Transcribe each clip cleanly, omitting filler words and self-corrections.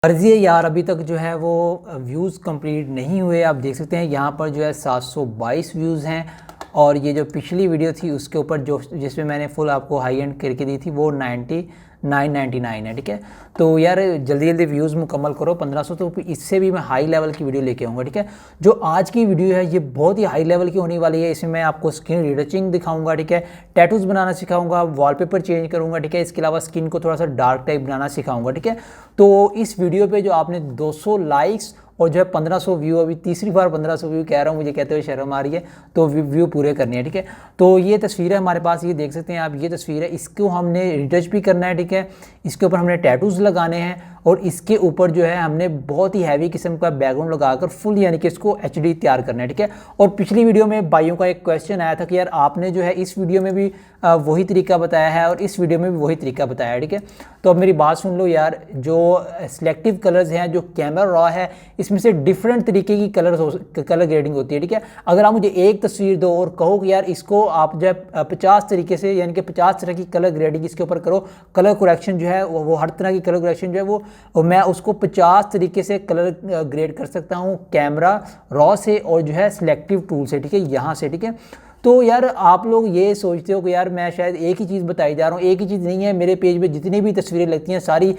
अर्ज़ी है यार, अभी तक जो है वो व्यूज़ कंप्लीट नहीं हुए। आप देख सकते हैं यहाँ पर जो है 722 व्यूज़ हैं और ये जो पिछली वीडियो थी उसके ऊपर जो जिसमें मैंने फुल आपको हाई एंड करके दी थी वो 999 है। ठीक है, तो यार जल्दी जल्दी व्यूज़ मुकम्मल करो 1500, तो इससे भी मैं हाई लेवल की वीडियो लेके आऊँगा। ठीक है, जो आज की वीडियो है ये बहुत ही हाई लेवल की होने वाली है। इसमें मैं आपको स्किन रिटचिंग दिखाऊंगा, ठीक है, टैटूज़ बनाना सिखाऊंगा, वॉलपेपर चेंज करूँगा, ठीक है, इसके अलावा स्किन को थोड़ा सा डार्क टाइप बनाना सिखाऊंगा। ठीक है, तो इस वीडियो पे जो आपने 200 लाइक्स और जो है 1500 व्यू, अभी तीसरी बार 1500 व्यू कह रहा हूँ, मुझे कहते हुए शर्म आ रही है, तो व्यू पूरे करने हैं। ठीक है, तो ये तस्वीर है हमारे पास, ये देख सकते हैं आप, ये तस्वीर है, इसको हमने रिटच भी करना है। ठीक है, इसके ऊपर हमने टैटूज़ लगाने हैं और इसके ऊपर जो है हमने बहुत ही हैवी किस्म का बैकग्राउंड लगाकर फुल यानी कि इसको एचडी तैयार करना है। ठीक है, और पिछली वीडियो में भाइयों का एक क्वेश्चन आया था कि यार आपने जो है इस वीडियो में भी वही तरीका बताया है और इस वीडियो में भी वही तरीका बताया है। ठीक है, तो अब मेरी बात सुन लो यार, जो सिलेक्टिव कलर्स हैं, जो कैमरा रॉ है, इसमें से डिफरेंट तरीके की कलर ग्रेडिंग होती है। ठीक है, अगर आप मुझे एक तस्वीर दो और कहो कि यार इसको आप जो है 50 तरीके से यानी कि 50 तरह की कलर ग्रेडिंग इसके ऊपर करो, कलर करेक्शन जो है वो हर तरह की कलर करेक्शन जो है वो मैं उसको 50 तरीके से कलर ग्रेड कर सकता हूँ कैमरा रॉ से और जो है सिलेक्टिव टूल से। ठीक है, यहाँ से। ठीक है, तो यार आप लोग ये सोचते हो कि यार मैं शायद एक ही चीज़ बताई जा रहा हूँ, एक ही चीज़ नहीं है। मेरे पेज पे जितनी भी तस्वीरें लगती हैं सारी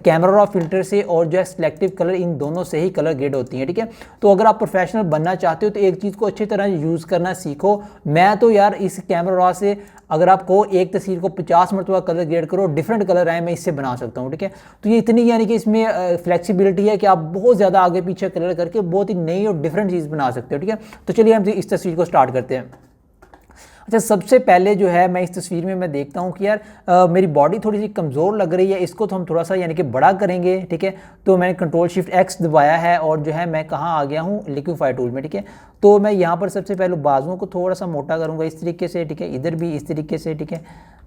कैमरा रॉ फिल्टर से और जो है सिलेक्टिव कलर, इन दोनों से ही कलर ग्रेड होती हैं। ठीक है, तो अगर आप प्रोफेशनल बनना चाहते हो तो एक चीज़ को अच्छी तरह यूज़ करना सीखो। मैं तो यार इस कैमरा रॉ से अगर आपको एक तस्वीर को 50 मरतबा कलर ग्रेड करो, डिफरेंट कलर आए, मैं इससे बना सकता हूँ। ठीक है, तो ये इतनी यानी कि इसमें फ्लेक्सिबिलिटी है कि आप बहुत ज़्यादा आगे पीछे कलर करके बहुत ही नई और डिफरेंट चीज़ बना सकते हो। ठीक है, तो चलिए हम इस तस्वीर को स्टार्ट करते हैं। अच्छा, सबसे पहले जो है मैं इस तस्वीर में मैं देखता हूँ कि यार मेरी बॉडी थोड़ी सी कमज़ोर लग रही है, इसको तो हम थोड़ा सा यानी कि बड़ा करेंगे। ठीक है, तो मैंने कंट्रोल शिफ्ट एक्स दबाया है और जो है मैं कहाँ आ गया हूँ, लिक्विफाई टूल में। ठीक है, तो मैं यहाँ पर सबसे पहले बाजुओं को थोड़ा सा मोटा करूँगा इस तरीके से। ठीक है, इधर भी इस तरीके से। ठीक है,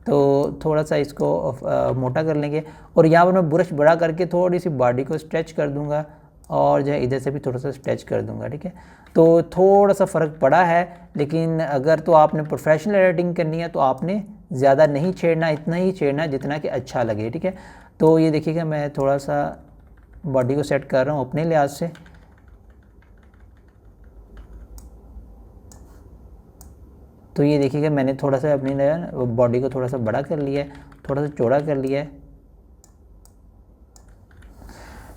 तो थोड़ा सा इसको मोटा कर लेंगे और यहाँ पर मैं ब्रश बड़ा करके थोड़ी सी बॉडी को स्ट्रेच कर दूँगा और जो है इधर से भी थोड़ा सा स्ट्रेच कर दूंगा। ठीक है, तो थोड़ा सा फ़र्क पड़ा है, लेकिन अगर तो आपने प्रोफेशनल एडिटिंग करनी है तो आपने ज़्यादा नहीं छेड़ना, इतना ही छेड़ना जितना कि अच्छा लगे। ठीक है, तो ये देखिएगा मैं थोड़ा सा बॉडी को सेट कर रहा हूँ अपने लिहाज से। तो ये देखिएगा मैंने थोड़ा सा अपनी बॉडी को थोड़ा सा बड़ा कर लिया है, थोड़ा सा चौड़ा कर लिया है।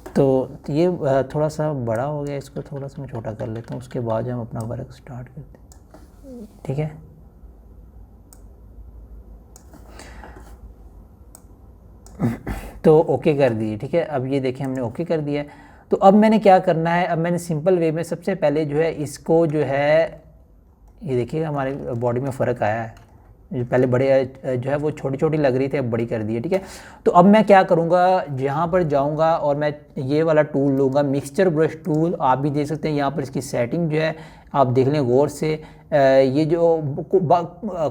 तो ये थोड़ा सा बड़ा हो गया, इसको थोड़ा सा मैं छोटा कर लेता हूँ, उसके बाद हम अपना वर्क स्टार्ट करते हैं। ठीक है, तो ओके कर दिए। ठीक है, अब ये देखें हमने ओके कर दिया है। तो अब मैंने क्या करना है, अब मैंने सिंपल वे में सबसे पहले जो है इसको जो है, ये देखिएगा हमारे बॉडी में फ़र्क आया है। जो पहले बड़े जो है वो छोटी छोटी लग रही थी, अब बड़ी कर दी है। ठीक है, तो अब मैं क्या करूँगा, यहाँ पर जाऊँगा और मैं ये वाला टूल लूँगा, मिक्सचर ब्रश टूल। आप भी देख सकते हैं यहाँ पर इसकी सेटिंग जो है आप देख लें गौर से। ये जो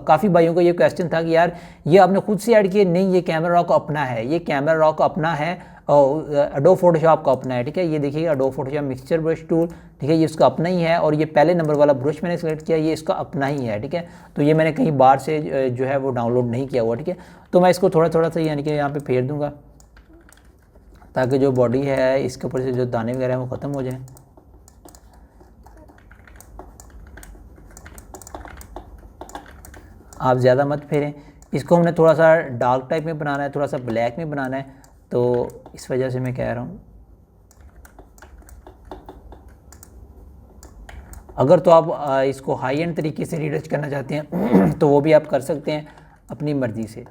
काफ़ी भाइयों का ये क्वेश्चन था कि यार ये आपने खुद से ऐड किया, नहीं, ये कैमरा रॉ का अपना है, ये कैमरा रॉ का अपना है और एडोब फोटोशॉप का अपना है। ठीक है, ये देखिए adobe Photoshop mixture brush tool. ठीक है, ये इसका अपना ही है और ये पहले नंबर वाला ब्रश मैंने सेलेक्ट किया, ये इसका अपना ही है। ठीक है, तो ये मैंने कहीं बाहर से जो है वो डाउनलोड नहीं किया हुआ। ठीक है, तो मैं इसको थोड़ा थोड़ा सा यानी कि यहाँ पे फेर दूंगा ताकि जो बॉडी है इसके ऊपर से जो दाने वगैरह हैं वो ख़त्म हो जाए। आप ज़्यादा मत फेरें, इसको हमने थोड़ा सा डार्क टाइप में बनाना है, थोड़ा सा ब्लैक में बनाना है, तो इस वजह से मैं कह रहा हूँ। अगर तो आप इसको हाई एंड तरीके से रीटच करना चाहते हैं तो वो भी आप कर सकते हैं अपनी मर्ज़ी से,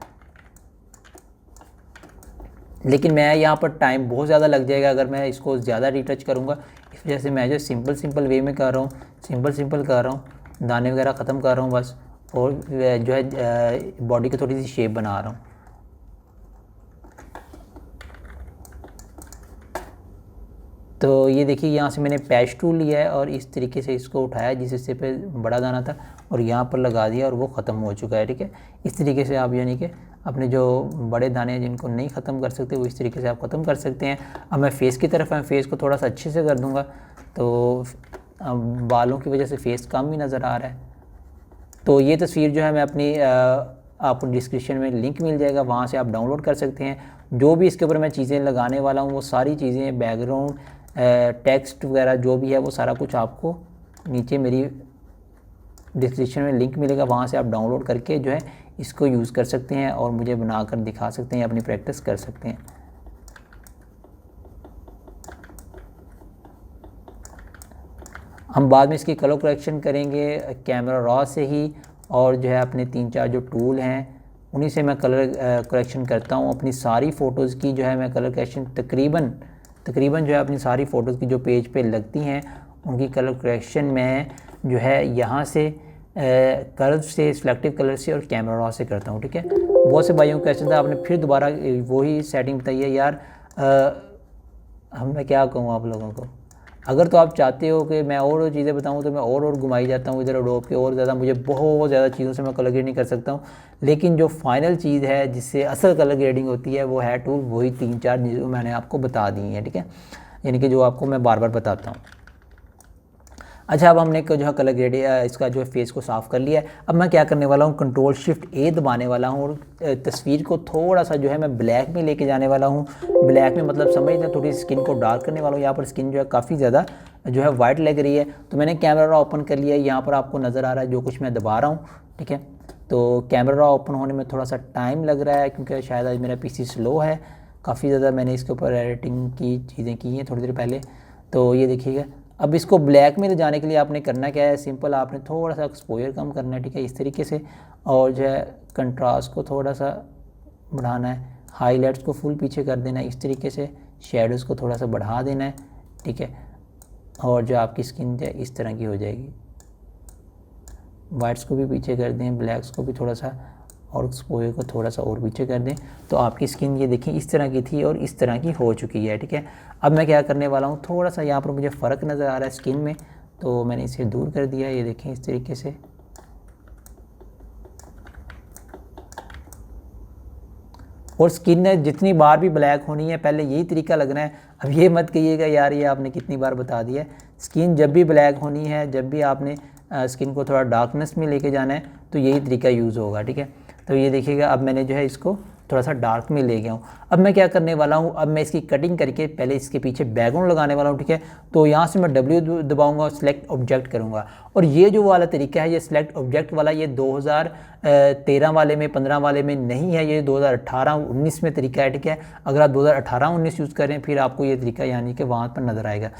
लेकिन मैं यहाँ पर टाइम बहुत ज़्यादा लग जाएगा अगर मैं इसको ज़्यादा रीटच करूँगा। इस वजह से मैं जो सिंपल वे में कर रहा हूँ, सिंपल कर रहा हूँ, दाने वगैरह ख़त्म कर रहा हूँ बस, और जो है बॉडी की थोड़ी सी शेप बना रहा हूँ। तो ये देखिए यहाँ से मैंने पैच टूल लिया है और इस तरीके से इसको उठाया जिस हिस्से पे बड़ा दाना था और यहाँ पर लगा दिया और वो ख़त्म हो चुका है। ठीक है, इस तरीके से आप यानी कि अपने जो बड़े दाने हैं जिनको नहीं ख़त्म कर सकते वो इस तरीके से आप ख़त्म कर सकते हैं। अब मैं फ़ेस की तरफ फेस को थोड़ा सा अच्छे से कर दूँगा, तो बालों की वजह से फ़ेस कम ही नज़र आ रहा है। तो ये तस्वीर जो है मैं अपनी आपको डिस्क्रिप्शन में लिंक मिल जाएगा, वहाँ से आप डाउनलोड कर सकते हैं। जो भी इसके ऊपर मैं चीज़ें लगाने वाला हूँ वो सारी चीज़ें, बैकग्राउंड, टेक्स्ट वगैरह जो भी है वो सारा कुछ आपको नीचे मेरी डिस्क्रिप्शन में लिंक मिलेगा, वहाँ से आप डाउनलोड करके जो है इसको यूज़ कर सकते हैं और मुझे बनाकर दिखा सकते हैं या अपनी प्रैक्टिस कर सकते हैं। हम बाद में इसकी कलर करेक्शन करेंगे कैमरा रॉ से ही, और जो है अपने 3-4 जो टूल हैं उन्हीं से मैं कलर करेक्शन करता हूँ। अपनी सारी फ़ोटोज़ की जो है मैं कलर करेक्शन तकरीबन जो है अपनी सारी फ़ोटोज़ की जो पेज पे लगती हैं उनकी कलर करेक्शन मैं जो है यहाँ से कर्व से, सिलेक्टिव कलर से और कैमरा रॉ से करता हूँ। ठीक है, बहुत से भाइयों को क्वेश्चन था, आपने फिर दोबारा वही सेटिंग बताई है यार। मैं क्या कहूँ आप लोगों को, अगर तो आप चाहते हो कि मैं और चीज़ें बताऊं तो मैं और घुमाई जाता हूं इधर एडोब के, और ज़्यादा मुझे बहुत ज़्यादा चीज़ों से मैं कलर ग्रेडिंग कर सकता हूं, लेकिन जो फाइनल चीज़ है जिससे असल कलर ग्रेडिंग होती है वो है टूल, वही 3-4 चीज़ें मैंने आपको बता दी हैं। ठीक है, यानी कि जो आपको मैं बार बार बताता हूँ। अच्छा, अब हमने जो है कलर ग्रेड इसका जो है फेस को साफ़ कर लिया है। अब मैं क्या करने वाला हूँ, Ctrl+Shift+A दबाने वाला हूँ और तस्वीर को थोड़ा सा जो है मैं ब्लैक में लेके जाने वाला हूँ। ब्लैक में मतलब समझ लें थोड़ी स्किन को डार्क करने वाला हूँ। यहाँ पर स्किन जो है काफ़ी ज़्यादा जो है वाइट लग रही है, तो मैंने कैमरा रॉ ओपन कर लिया है। यहाँ पर आपको नज़र आ रहा है जो कुछ मैं दबा रहा हूँ। ठीक है, तो कैमरा रॉ ओपन होने में थोड़ा सा टाइम लग रहा है क्योंकि शायद आज मेरा PC स्लो है। काफ़ी ज़्यादा मैंने इसके ऊपर एडिटिंग की चीज़ें की हैं थोड़ी देर पहले। तो ये देखिएगा, अब इसको ब्लैक में ले जाने के लिए आपने करना क्या है, सिंपल आपने थोड़ा सा एक्सपोजर कम करना है। ठीक है, इस तरीके से, और जो है कंट्रास्ट को थोड़ा सा बढ़ाना है, हाईलाइट्स को फुल पीछे कर देना है इस तरीके से, शेडोज़ को थोड़ा सा बढ़ा देना है। ठीक है, और जो आपकी स्किन है इस तरह की हो जाएगी। वाइट्स को भी पीछे कर दें, ब्लैक्स को भी थोड़ा सा, और एक्सपोजर को थोड़ा सा और पीछे कर दें, तो आपकी स्किन ये देखें इस तरह की थी और इस तरह की हो चुकी है। ठीक है, अब मैं क्या करने वाला हूँ, थोड़ा सा यहाँ पर मुझे फ़र्क नज़र आ रहा है स्किन में, तो मैंने इसे दूर कर दिया। ये देखें इस तरीके से, और स्किन जितनी बार भी ब्लैक होनी है पहले यही तरीका लगना है। अब ये मत कहिएगा यार ये आपने कितनी बार बता दिया है। स्किन जब भी ब्लैक होनी है, जब भी आपने स्किन को थोड़ा डार्कनेस में लेके जाना है तो यही तरीका यूज़ होगा। ठीक है, तो ये देखिएगा अब मैंने जो है इसको थोड़ा सा डार्क में ले गया हूँ। अब मैं क्या करने वाला हूँ, अब मैं इसकी कटिंग करके पहले इसके पीछे बैकग्राउंड लगाने वाला हूँ। ठीक है, तो यहाँ से मैं W दबाऊँगा और सिलेक्ट ऑब्जेक्ट करूँगा, और ये जो वाला तरीका है ये सिलेक्ट ऑब्जेक्ट वाला, ये 2013 वाले में, 15 वाले में नहीं है, ये 2018-19 में तरीका है। ठीक है, अगर आप 2018-19 यूज़ करें फिर आपको ये तरीका यानी कि वहाँ पर नज़र आएगा।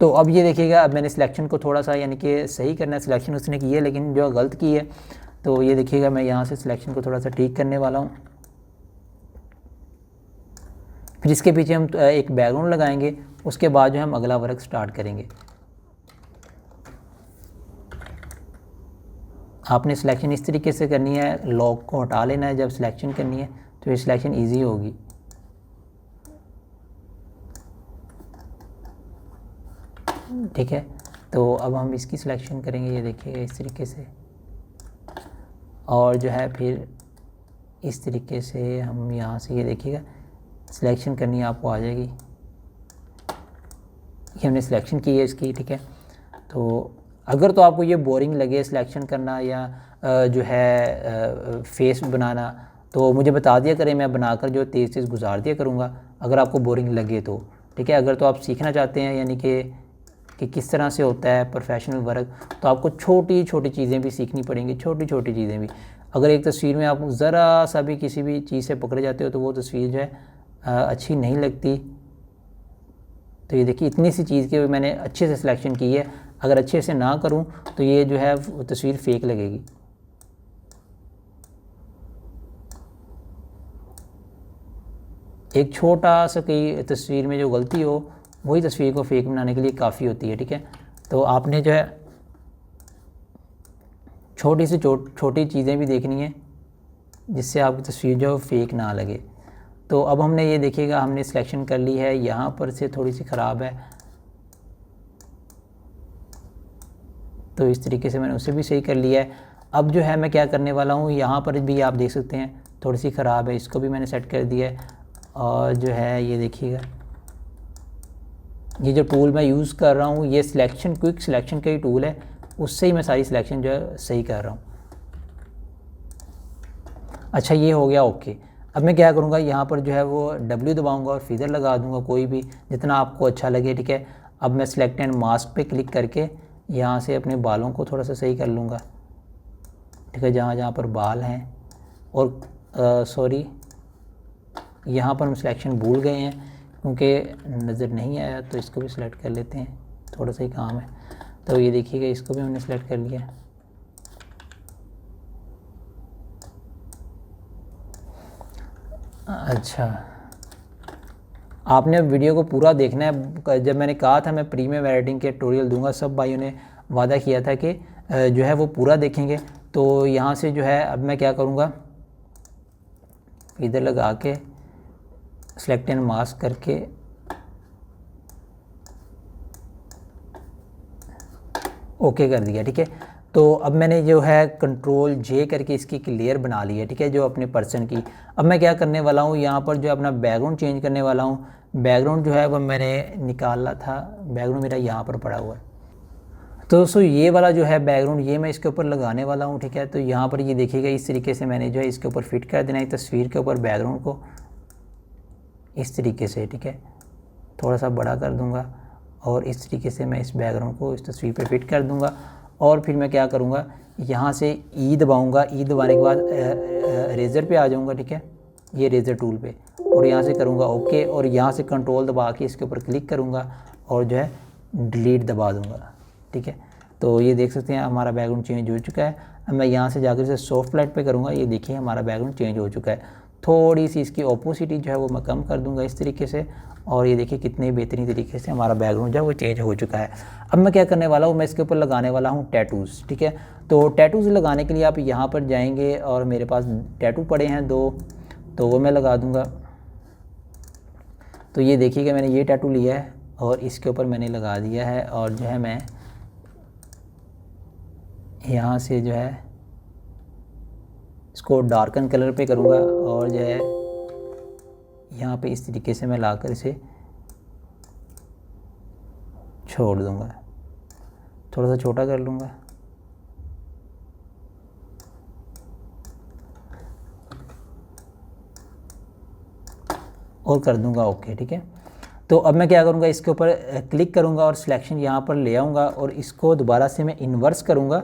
तो अब ये देखिएगा, अब मैंने सिलेक्शन को थोड़ा सा यानी कि सही करना है, सिलेक्शन उसने की है लेकिन जो गलत की है, तो ये देखिएगा मैं यहाँ से सिलेक्शन को थोड़ा सा ठीक करने वाला हूँ। फिर इसके पीछे हम एक बैकग्राउंड लगाएंगे, उसके बाद जो हम अगला वर्क स्टार्ट करेंगे। आपने सिलेक्शन इस तरीके से करनी है, लॉक को हटा लेना है जब सिलेक्शन करनी है, तो ये सिलेक्शन ईजी होगी। ठीक है, तो अब हम इसकी सिलेक्शन करेंगे, ये देखिएगा इस तरीके से, और जो है फिर इस तरीके से हम यहाँ से ये देखिएगा सिलेक्शन करनी है, आपको आ जाएगी। ये हमने सिलेक्शन की है इसकी। ठीक है, तो अगर तो आपको ये बोरिंग लगे सिलेक्शन करना या जो है फेस बनाना, तो मुझे बता दिया करें, मैं बनाकर जो तेज़ गुजार दिया करूँगा अगर आपको बोरिंग लगे तो। ठीक है, अगर तो आप सीखना चाहते हैं यानी कि किस तरह से होता है प्रोफेशनल वर्क, तो आपको छोटी छोटी चीज़ें भी सीखनी पड़ेंगी, छोटी छोटी चीज़ें भी। अगर एक तस्वीर में आप ज़रा सा भी किसी भी चीज़ से पकड़े जाते हो तो वो तस्वीर जो है अच्छी नहीं लगती। तो ये देखिए इतनी सी चीज़ के मैंने अच्छे से सिलेक्शन की है, अगर अच्छे से ना करूं तो ये जो है तस्वीर फेक लगेगी। एक छोटा सा कोई तस्वीर में जो गलती हो वही तस्वीर को फेक बनाने के लिए काफ़ी होती है। ठीक है, तो आपने जो है छोटी से छोटी चीज़ें भी देखनी है जिससे आपकी तस्वीर जो फेक ना लगे। तो अब हमने ये देखिएगा हमने सिलेक्शन कर ली है, यहाँ पर से थोड़ी सी ख़राब है तो इस तरीके से मैंने उसे भी सही कर लिया है। अब जो है मैं क्या करने वाला हूँ, यहाँ पर भी आप देख सकते हैं थोड़ी सी ख़राब है, इसको भी मैंने सेट कर दिया है। और जो है ये देखिएगा ये जो टूल मैं यूज़ कर रहा हूँ ये सिलेक्शन क्विक सिलेक्शन का ही टूल है, उससे ही मैं सारी सिलेक्शन जो है सही कर रहा हूँ। अच्छा, ये हो गया ओके। अब मैं क्या करूँगा, यहाँ पर जो है वो W दबाऊँगा और फीदर लगा दूँगा, कोई भी जितना आपको अच्छा लगे, ठीक है। अब मैं सिलेक्ट एंड मास्क पे क्लिक करके यहाँ से अपने बालों को थोड़ा सा सही कर लूँगा, ठीक है, जहाँ जहाँ पर बाल हैं। और सॉरी, यहाँ पर हम सिलेक्शन भूल गए हैं क्योंकि नज़र नहीं आया, तो इसको भी सिलेक्ट कर लेते हैं, थोड़ा सा ही काम है। तो ये देखिएगा, इसको भी हमने सिलेक्ट कर लिया। अच्छा, आपने वीडियो को पूरा देखना है। जब मैंने कहा था मैं प्रीमियम एडिटिंग के ट्यूटोरियल दूंगा, सब भाइयों ने वादा किया था कि जो है वो पूरा देखेंगे। तो यहाँ से जो है अब मैं क्या करूँगा, इधर लगा के सेलेक्ट एंड मास्क करके ओके कर दिया, ठीक है। तो अब मैंने जो है कंट्रोल J करके इसकी एक लेयर बना ली है, ठीक है, जो अपने पर्सन की। अब मैं क्या करने वाला हूँ, यहाँ पर जो अपना बैकग्राउंड चेंज करने वाला हूँ। बैकग्राउंड जो है वो मैंने निकाला था, बैकग्राउंड मेरा यहाँ पर पड़ा हुआ है। तो दोस्तों ये वाला जो है बैकग्राउंड, ये मैं इसके ऊपर लगाने वाला हूँ, ठीक है। तो यहाँ पर ये देखिएगा, इस तरीके से मैंने जो है इसके ऊपर फिट कर देना है तस्वीर के ऊपर बैकग्राउंड को, इस तरीके से, ठीक है। थोड़ा सा बड़ा कर दूँगा और इस तरीके से मैं इस बैकग्राउंड को इस तस्वीर पे फिट कर दूँगा। और फिर मैं क्या करूँगा, यहाँ से ई दबाऊँगा, ई दबाने के बाद रेज़र पे आ जाऊँगा, ठीक है, ये रेज़र टूल पे, और यहाँ से करूँगा ओके, और यहाँ से कंट्रोल दबा के इसके ऊपर क्लिक करूँगा और जो है डिलीट दबा दूँगा, ठीक है। तो ये देख सकते हैं हमारा बैकग्राउंड चेंज हो चुका है। अब मैं यहाँ से जाकर इसे सॉफ्ट लाइट पे करूँगा, ये देखिए हमारा बैकग्राउंड चेंज हो चुका है। थोड़ी सी इसकी ओपोसिटी जो है वो मैं कम कर दूँगा इस तरीके से, और ये देखिए कितने बेहतरीन तरीके से हमारा बैकग्राउंड जो है वो चेंज हो चुका है। अब मैं क्या करने वाला हूँ, मैं इसके ऊपर लगाने वाला हूँ टैटूज़, ठीक है। तो टैटूज़ लगाने के लिए आप यहाँ पर जाएंगे और मेरे पास टैटू पड़े हैं 2, तो वो मैं लगा दूँगा। तो ये देखिएगा मैंने ये टैटू लिया है और इसके ऊपर मैंने लगा दिया है, और जो है मैं यहाँ से जो है इसको डार्कन कलर पे करूँगा, और जो है यहाँ पे इस तरीके से मैं लाकर इसे छोड़ दूँगा, थोड़ा सा छोटा कर लूँगा। और कर दूँगा ओके, ठीक है। तो अब मैं क्या करूँगा, इसके ऊपर क्लिक करूँगा और सिलेक्शन यहाँ पर ले आऊँगा, और इसको दोबारा से मैं इन्वर्स करूँगा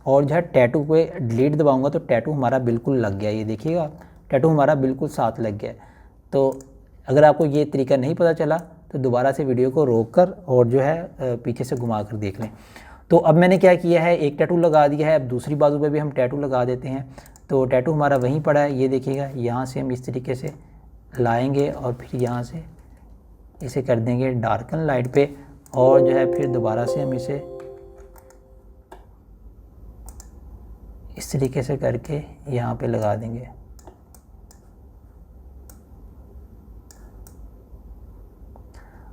और जो है टैटू पे डिलीट दबाऊँगा, तो टैटू हमारा बिल्कुल लग गया। ये देखिएगा टैटू हमारा बिल्कुल साथ लग गया। तो अगर आपको ये तरीका नहीं पता चला तो दोबारा से वीडियो को रोक कर और जो है पीछे से घुमा कर देख लें। तो अब मैंने क्या किया है, एक टैटू लगा दिया है, अब दूसरी बाजू पे भी हम टैटू लगा देते हैं। तो टैटू हमारा वहीं पड़ा है, ये देखिएगा, यहाँ से हम इस तरीके से लाएंगे और फिर यहाँ से इसे कर देंगे डार्कन लाइट पे, और जो है फिर दोबारा से हम इसे इस तरीके से करके यहाँ पे लगा देंगे।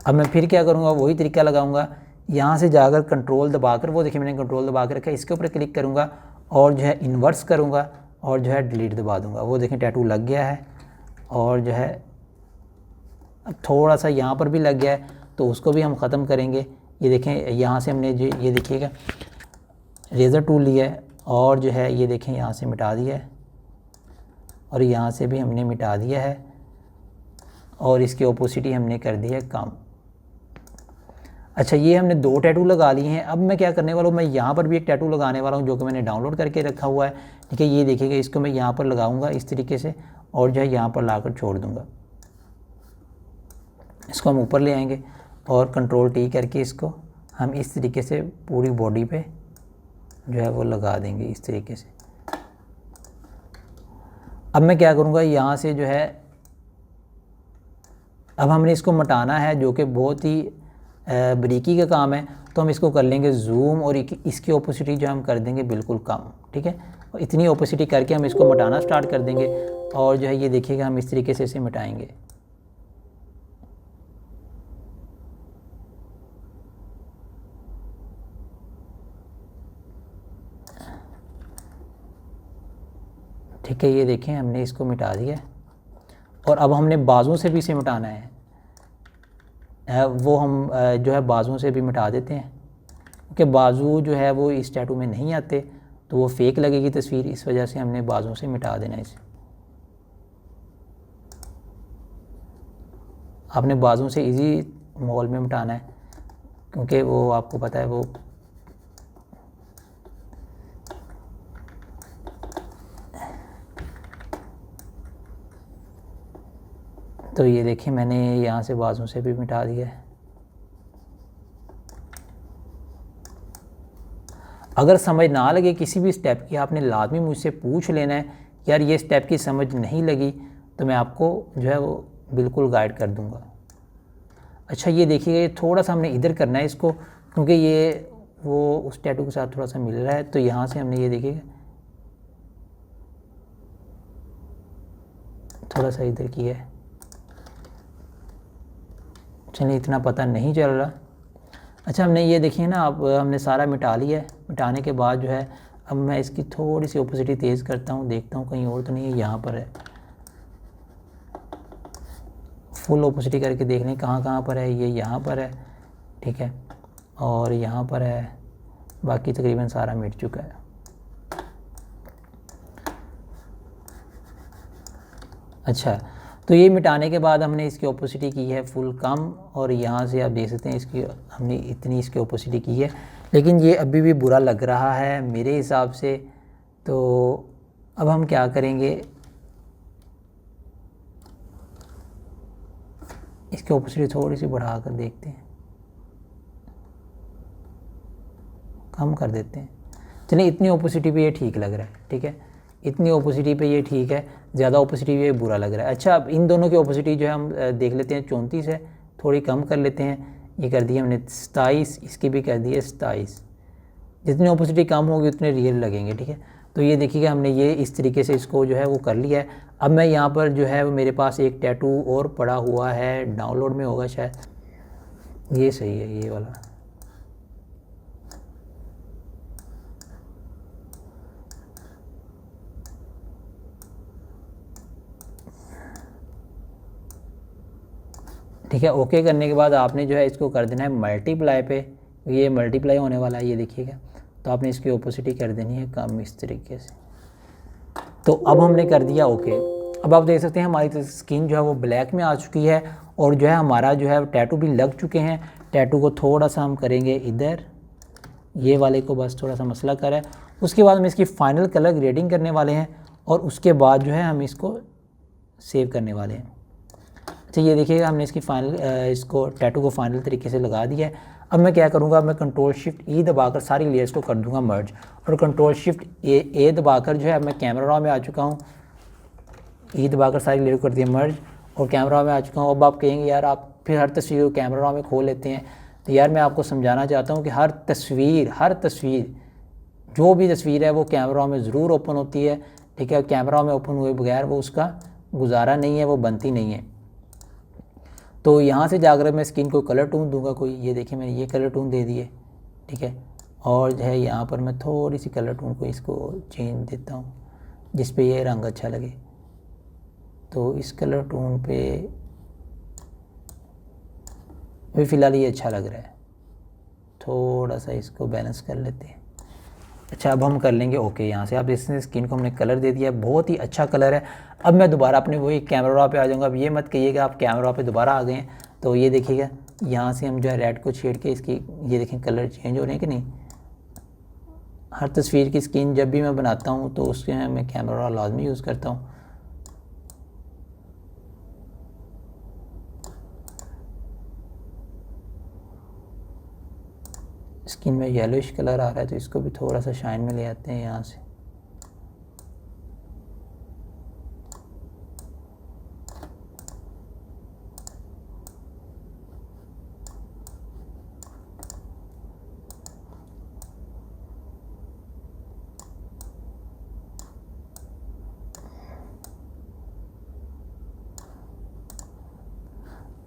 अब मैं फिर क्या करूँगा, वही तरीका लगाऊंगा, यहाँ से जाकर कंट्रोल दबाकर, वो देखिए मैंने कंट्रोल दबा के रखा है, इसके ऊपर क्लिक करूँगा और जो है इन्वर्स करूँगा और जो है डिलीट दबा दूँगा। वो देखें टैटू लग गया है, और जो है अब थोड़ा सा यहाँ पर भी लग गया है, तो उसको भी हम ख़त्म करेंगे। ये देखें यहाँ से हमने जो ये देखिएगा रेज़र टूल लिया है, और जो है ये देखें यहाँ से मिटा दिया है, और यहाँ से भी हमने मिटा दिया है, और इसकी ओपोसिटी हमने कर दी है कम। अच्छा, ये हमने 2 टैटू लगा लिए हैं। अब मैं क्या करने वाला हूँ, मैं यहाँ पर भी एक टैटू लगाने वाला हूँ जो कि मैंने डाउनलोड करके रखा हुआ है, ठीक है। ये देखिएगा, इसको मैं यहाँ पर लगाऊंगा इस तरीके से, और जो है यहाँ पर लाकर छोड़ दूँगा। इसको हम ऊपर ले आएंगे और कंट्रोल T करके इसको हम इस तरीके से पूरी बॉडी पे जो है वो लगा देंगे इस तरीके से। अब मैं क्या करूँगा, यहाँ से जो है अब हमने इसको मिटाना है, जो कि बहुत ही बारीकी का काम है। तो हम इसको कर लेंगे जूम, और इसकी ओपोसिटी जो हम कर देंगे बिल्कुल कम, ठीक है। और इतनी ओपोसिटी करके हम इसको मिटाना स्टार्ट कर देंगे, और जो है ये देखिएगा हम इस तरीके से इसे मिटाएंगे। ठीक है, ये देखें हमने इसको मिटा दिया, और अब हमने बाजुओं से भी इसे मिटाना है। वो हम जो है बाजुओं से भी मिटा देते हैं, क्योंकि बाजू जो है वो इस टैटू में नहीं आते, तो वो फेक लगेगी तस्वीर, इस वजह से हमने बाजुओं से मिटा देना इसे। आपने बाजू से इजी मॉल में मिटाना है, क्योंकि वो आपको पता है वो तो ये देखिए मैंने यहाँ से बाजू से भी मिटा दिया है। अगर समझ ना लगे किसी भी स्टेप की, आपने लाजमी मुझसे पूछ लेना है यार ये स्टेप की समझ नहीं लगी, तो मैं आपको जो है वो बिल्कुल गाइड कर दूंगा। अच्छा ये देखिए ये थोड़ा सा हमने इधर करना है इसको, क्योंकि ये वो उस टैटू के साथ थोड़ा सा मिल रहा है, तो यहाँ से हमने ये देखिए थोड़ा सा इधर किया है। चलिए इतना पता नहीं चल रहा। अच्छा हमने ये देखिए ना, अब हमने सारा मिटा लिया है। मिटाने के बाद जो है अब मैं इसकी थोड़ी सी ओपेसिटी तेज़ करता हूँ, देखता हूँ कहीं और तो नहीं है, यहाँ पर है। फुल ओपेसिटी करके देख लें कहाँ कहाँ पर है। ये यहाँ पर है, ठीक है, और यहाँ पर है, बाकी तकरीबन सारा मिट चुका है। अच्छा तो ये मिटाने के बाद हमने इसकी ओपेसिटी की है फुल कम, और यहाँ से आप देख सकते हैं इसकी हमने इतनी इसकी ओपेसिटी की है, लेकिन ये अभी भी बुरा लग रहा है मेरे हिसाब से। तो अब हम क्या करेंगे, इसकी ओपेसिटी थोड़ी सी बढ़ा कर देखते हैं, कम कर देते हैं। चलिए इतनी ओपेसिटी पे ये ठीक लग रहा है, ठीक है, इतनी ओपेसिटी पे ये ठीक है, ज़्यादा ओपेसिटी पे ये बुरा लग रहा है। अच्छा अब इन दोनों की ओपेसिटी जो है हम देख लेते हैं, 34 है, थोड़ी कम कर लेते हैं। ये कर दी हमने 27, इसकी भी कर दी है 27। जितनी ओपेसिटी कम होगी उतने रियल लगेंगे, ठीक है। तो ये देखिएगा हमने ये इस तरीके से इसको जो है वो कर लिया है। अब मैं यहाँ पर जो है वो मेरे पास एक टैटू और पड़ा हुआ है, डाउनलोड में होगा शायद, ये सही है ये वाला। ठीक है, ओके करने के बाद आपने जो है इसको कर देना है मल्टीप्लाई पे, ये मल्टीप्लाई होने वाला है ये देखिएगा। तो आपने इसकी ओपोसिटी कर देनी है कम इस तरीके से। तो अब हमने कर दिया ओके। अब आप देख सकते हैं हमारी स्किन जो है वो ब्लैक में आ चुकी है, और जो है हमारा जो है टैटू भी लग चुके हैं। टैटू को थोड़ा सा हम करेंगे इधर, ये वाले को बस थोड़ा सा मसला कर है। उसके बाद हम इसकी फ़ाइनल कलर ग्रेडिंग करने वाले हैं, और उसके बाद जो है हम इसको सेव करने वाले हैं। अच्छा ये देखिएगा हमने इसकी इसको टैटू को फाइनल तरीके से लगा दिया है। अब मैं क्या करूँगा, मैं कंट्रोल शिफ्ट ई दबाकर सारी लेयर्स को कर दूंगा मर्ज, और कंट्रोल शिफ्ट ए दबाकर जो है मैं कैमरा रॉ में आ चुका हूँ। ई दबाकर सारी लेयर कर दिया मर्ज, और कैमरा में आ चुका हूँ। अब आप कहेंगे यार आप फिर हर तस्वीर को कैमरा रॉ में खोल लेते हैं, तो यार मैं आपको समझाना चाहता हूँ कि हर तस्वीर जो भी तस्वीर है वो कैमरा में ज़रूर ओपन होती है, ठीक है। कैमरा में ओपन हुए बगैर वो उसका गुजारा नहीं है, वो बनती नहीं है। तो यहाँ से जाकर मैं स्किन को कलर टून दूंगा कोई, ये देखिए मैंने ये कलर टून दे दिए, ठीक है। और जो है यहाँ पर मैं थोड़ी सी कलर टून को इसको चेंज देता हूँ जिस पे ये रंग अच्छा लगे। तो इस कलर टून पे अभी फ़िलहाल ये अच्छा लग रहा है, थोड़ा सा इसको बैलेंस कर लेते हैं। अच्छा अब हम कर लेंगे ओके। यहाँ से आप इसने स्किन को हमने कलर दे दिया, बहुत ही अच्छा कलर है। अब मैं दोबारा अपने वही कैमरा पे आ जाऊँगा। अब ये मत कहिएगा आप कैमरा पे दोबारा आ गए हैं। तो ये देखिएगा यहाँ से हम जो है रेड को छेड़ के इसकी ये देखें कलर चेंज हो रहे हैं कि नहीं। हर तस्वीर की स्किन जब भी मैं बनाता हूँ तो उसके मैं कैमरा लाजमी यूज़ करता हूँ। स्किन में येलोइश कलर आ रहा है तो इसको भी थोड़ा सा शाइन में ले आते हैं यहाँ से।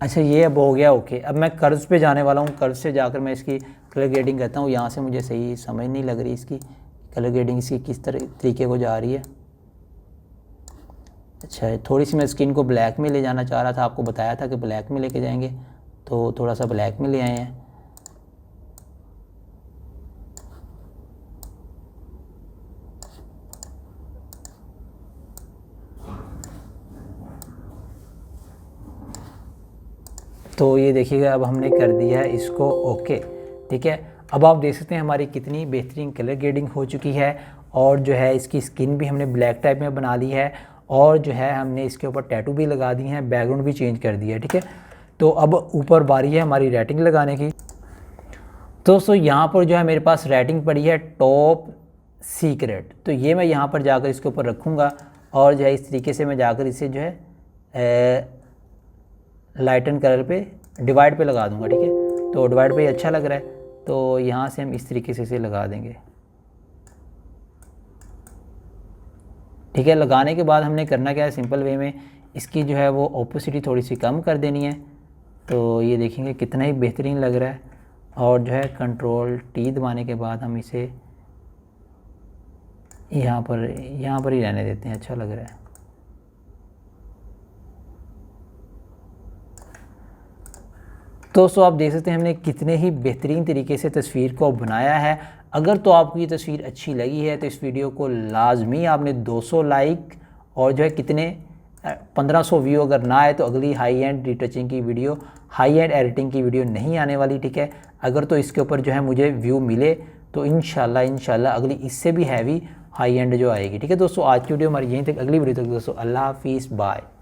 अच्छा ये अब हो गया ओके। अब मैं कर्व्स पे जाने वाला हूँ। कर्व से जाकर मैं इसकी कलर ग्रेडिंग करता हूँ। यहाँ से मुझे सही समझ नहीं लग रही इसकी कलर ग्रेडिंग इसकी किस तरीके को जा रही है। अच्छा थोड़ी सी मैं स्किन को ब्लैक में ले जाना चाह रहा था, आपको बताया था कि ब्लैक में लेके जाएंगे, तो थोड़ा सा ब्लैक में ले आए हैं। तो ये देखिएगा अब हमने कर दिया है इसको ओके, ठीक है। अब आप देख सकते हैं हमारी कितनी बेहतरीन कलर ग्रेडिंग हो चुकी है, और जो है इसकी स्किन भी हमने ब्लैक टाइप में बना ली है, और जो है हमने इसके ऊपर टैटू भी लगा दी हैं, बैकग्राउंड भी चेंज कर दिया है, ठीक है। तो अब ऊपर बारी है हमारी रेटिंग लगाने की। तो दोस्तों यहाँ पर जो है मेरे पास रेटिंग पड़ी है टॉप सीक्रेट, तो ये मैं यहाँ पर जाकर इसके ऊपर रखूँगा, और जो है इस तरीके से मैं जाकर इसे जो है लाइटन कलर पे डिवाइड पे लगा दूँगा, ठीक है। तो डिवाइड पे अच्छा लग रहा है, तो यहाँ से हम इस तरीके से इसे लगा देंगे, ठीक है। लगाने के बाद हमने करना क्या है, सिंपल वे में इसकी जो है वो ओपेसिटी थोड़ी सी कम कर देनी है। तो ये देखेंगे कितना ही बेहतरीन लग रहा है, और जो है कंट्रोल टी दबाने के बाद हम इसे यहाँ पर ही रहने देते हैं, अच्छा लग रहा है। तो दोस्तों आप देख सकते हैं हमने कितने ही बेहतरीन तरीके से तस्वीर को बनाया है। अगर तो आपको ये तस्वीर अच्छी लगी है तो इस वीडियो को लाजमी आपने 200 लाइक और जो है कितने 1500 व्यू अगर ना आए तो अगली हाई एंड रिटचिंग की वीडियो, हाई एंड एडिटिंग की वीडियो नहीं आने वाली, ठीक है। अगर तो इसके ऊपर जो है मुझे व्यू मिले तो इंशाल्लाह अगली इससे भी हैवी हाई एंड जो आएगी, ठीक है। दोस्तों आज की वीडियो हमारी यहीं तक, अगली वीडियो तक दोस्तों अल्लाह हाफिज़, बाय।